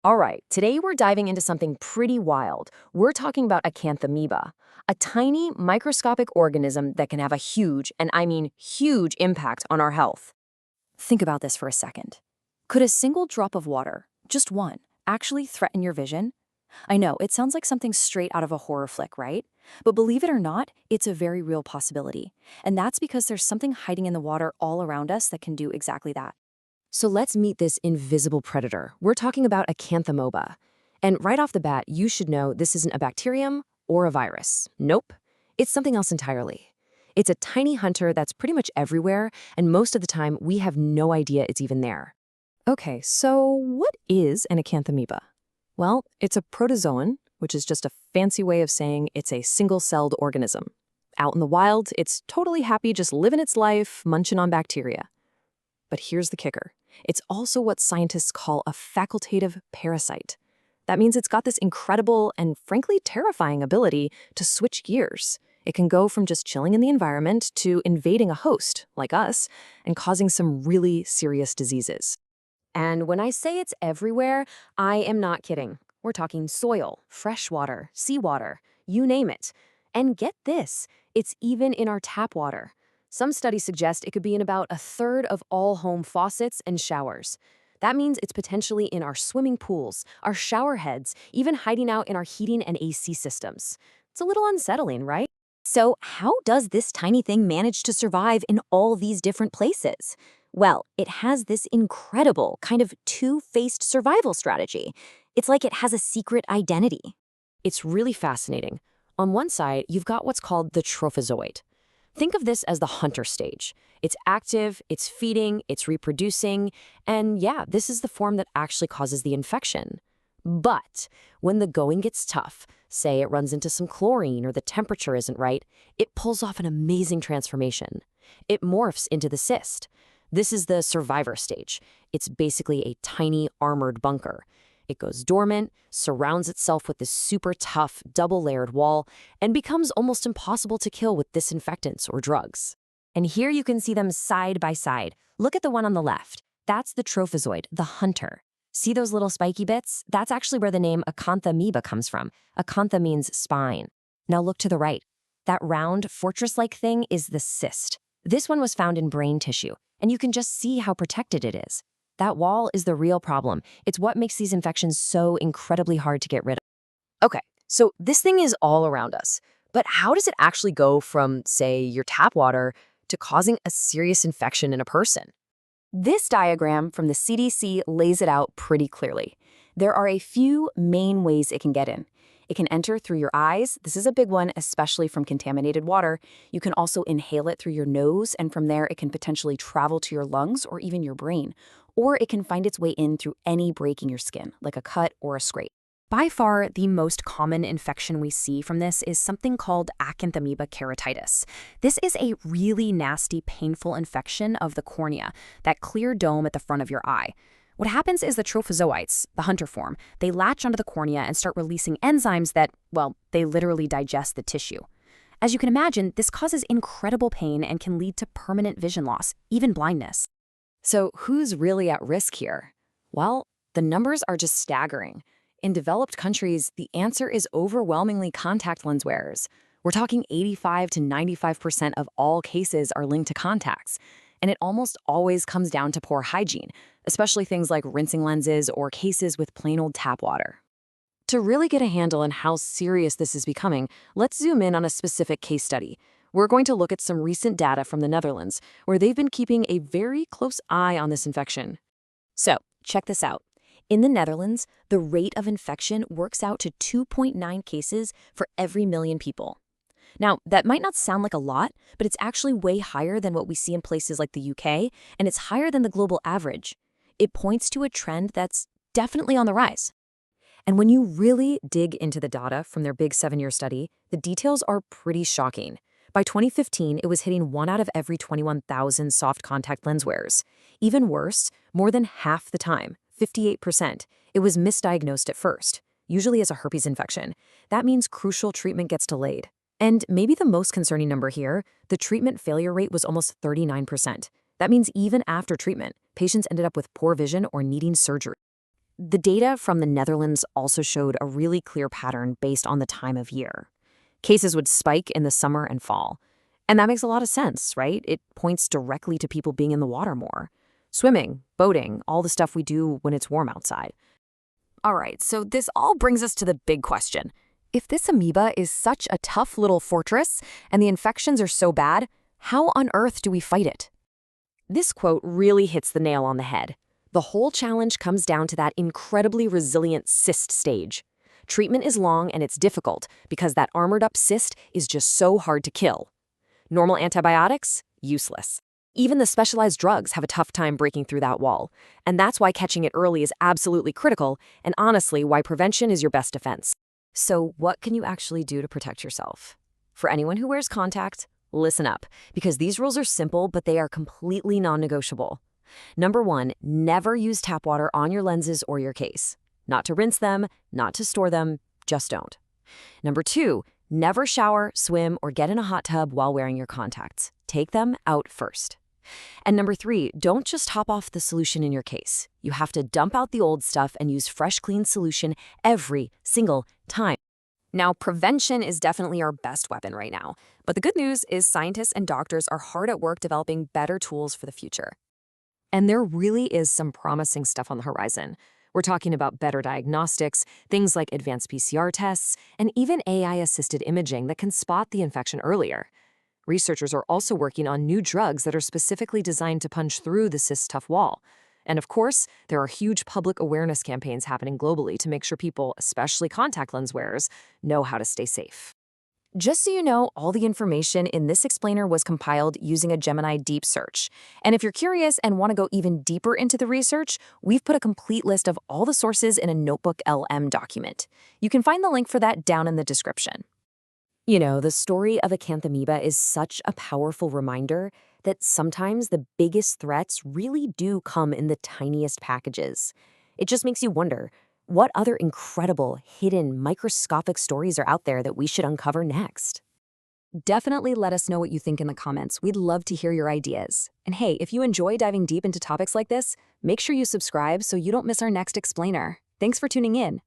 All right, today we're diving into something pretty wild. We're talking about Acanthamoeba, a tiny microscopic organism that can have a huge, and I mean huge, impact on our health. Think about this for a second. Could a single drop of water, just one, actually threaten your vision? I know, it sounds like something straight out of a horror flick, right? But believe it or not, it's a very real possibility. And that's because there's something hiding in the water all around us that can do exactly that. So let's meet this invisible predator. We're talking about Acanthamoeba. And right off the bat, you should know this isn't a bacterium or a virus. Nope. It's something else entirely. It's a tiny hunter that's pretty much everywhere, and most of the time, we have no idea it's even there. Okay, so what is an Acanthamoeba? Well, it's a protozoan, which is just a fancy way of saying it's a single-celled organism. Out in the wild, it's totally happy just living its life, munching on bacteria. But here's the kicker. It's also what scientists call a facultative parasite. That means it's got this incredible and frankly terrifying ability to switch gears. It can go from just chilling in the environment to invading a host, like us, and causing some really serious diseases. And when I say it's everywhere, I am not kidding. We're talking soil, fresh water, seawater, you name it. And get this, it's even in our tap water. Some studies suggest it could be in about a third of all home faucets and showers. That means it's potentially in our swimming pools, our shower heads, even hiding out in our heating and AC systems. It's a little unsettling, right? So how does this tiny thing manage to survive in all these different places? Well, it has this incredible kind of two-faced survival strategy. It's like it has a secret identity. It's really fascinating. On one side, you've got what's called the trophozoite. Think of this as the hunter stage. It's active, it's feeding, it's reproducing, and yeah, this is the form that actually causes the infection. But when the going gets tough, say it runs into some chlorine or the temperature isn't right, it pulls off an amazing transformation. It morphs into the cyst. This is the survivor stage. It's basically a tiny armored bunker. It goes dormant, surrounds itself with this super tough, double-layered wall, and becomes almost impossible to kill with disinfectants or drugs. And here you can see them side by side. Look at the one on the left. That's the trophozoite, the hunter. See those little spiky bits? That's actually where the name Acanthamoeba comes from. Acantha means spine. Now look to the right. That round, fortress-like thing is the cyst. This one was found in brain tissue, and you can just see how protected it is. That wall is the real problem. It's what makes these infections so incredibly hard to get rid of. Okay, so this thing is all around us. But how does it actually go from, say, your tap water to causing a serious infection in a person? This diagram from the CDC lays it out pretty clearly. There are a few main ways it can get in. It can enter through your eyes. This is a big one, especially from contaminated water. You can also inhale it through your nose, and from there it can potentially travel to your lungs or even your brain. Or it can find its way in through any break in your skin, like a cut or a scrape. By far, the most common infection we see from this is something called Acanthamoeba keratitis. This is a really nasty, painful infection of the cornea, that clear dome at the front of your eye. What happens is the trophozoites, the hunter form, they latch onto the cornea and start releasing enzymes that, well, they literally digest the tissue. As you can imagine, this causes incredible pain and can lead to permanent vision loss, even blindness. So who's really at risk here? Well, the numbers are just staggering. In developed countries, the answer is overwhelmingly contact lens wearers. We're talking 85 to 95% of all cases are linked to contacts. And it almost always comes down to poor hygiene, especially things like rinsing lenses or cases with plain old tap water. To really get a handle on how serious this is becoming, let's zoom in on a specific case study. We're going to look at some recent data from the Netherlands, where they've been keeping a very close eye on this infection. So, check this out. In the Netherlands, the rate of infection works out to 2.9 cases for every million people. Now, that might not sound like a lot, but it's actually way higher than what we see in places like the UK, and it's higher than the global average. It points to a trend that's definitely on the rise. And when you really dig into the data from their big 7-year study, the details are pretty shocking. By 2015, it was hitting 1 out of every 21,000 soft contact lens wearers. Even worse, more than half the time, 58%, it was misdiagnosed at first, usually as a herpes infection. That means crucial treatment gets delayed. And maybe the most concerning number here, the treatment failure rate was almost 39%. That means even after treatment, patients ended up with poor vision or needing surgery. The data from the Netherlands also showed a really clear pattern based on the time of year. Cases would spike in the summer and fall. And that makes a lot of sense, right? It points directly to people being in the water more. Swimming, boating, all the stuff we do when it's warm outside. All right, so this all brings us to the big question. If this amoeba is such a tough little fortress and the infections are so bad, how on earth do we fight it? This quote really hits the nail on the head. The whole challenge comes down to that incredibly resilient cyst stage. Treatment is long and it's difficult because that armored-up cyst is just so hard to kill. Normal antibiotics? Useless. Even the specialized drugs have a tough time breaking through that wall. And that's why catching it early is absolutely critical, and honestly, why prevention is your best defense. So what can you actually do to protect yourself? For anyone who wears contacts, listen up, because these rules are simple, but they are completely non-negotiable. Number 1, never use tap water on your lenses or your case. Not to rinse them, not to store them, just don't. Number 2, never shower, swim, or get in a hot tub while wearing your contacts. Take them out first. And number 3, don't just top off the solution in your case. You have to dump out the old stuff and use fresh, clean solution every single time. Now, prevention is definitely our best weapon right now. But the good news is scientists and doctors are hard at work developing better tools for the future. And there really is some promising stuff on the horizon. We're talking about better diagnostics, things like advanced PCR tests, and even AI-assisted imaging that can spot the infection earlier. Researchers are also working on new drugs that are specifically designed to punch through the cyst's tough wall. And of course, there are huge public awareness campaigns happening globally to make sure people, especially contact lens wearers, know how to stay safe. Just so you know, all the information in this explainer was compiled using a Gemini deep search. And if you're curious and want to go even deeper into the research, we've put a complete list of all the sources in a Notebook LM document. You can find the link for that down in the description. You know, the story of Acanthamoeba is such a powerful reminder that sometimes the biggest threats really do come in the tiniest packages. It just makes you wonder, what other incredible, hidden, microscopic stories are out there that we should uncover next? Definitely let us know what you think in the comments. We'd love to hear your ideas. And hey, if you enjoy diving deep into topics like this, make sure you subscribe so you don't miss our next explainer. Thanks for tuning in.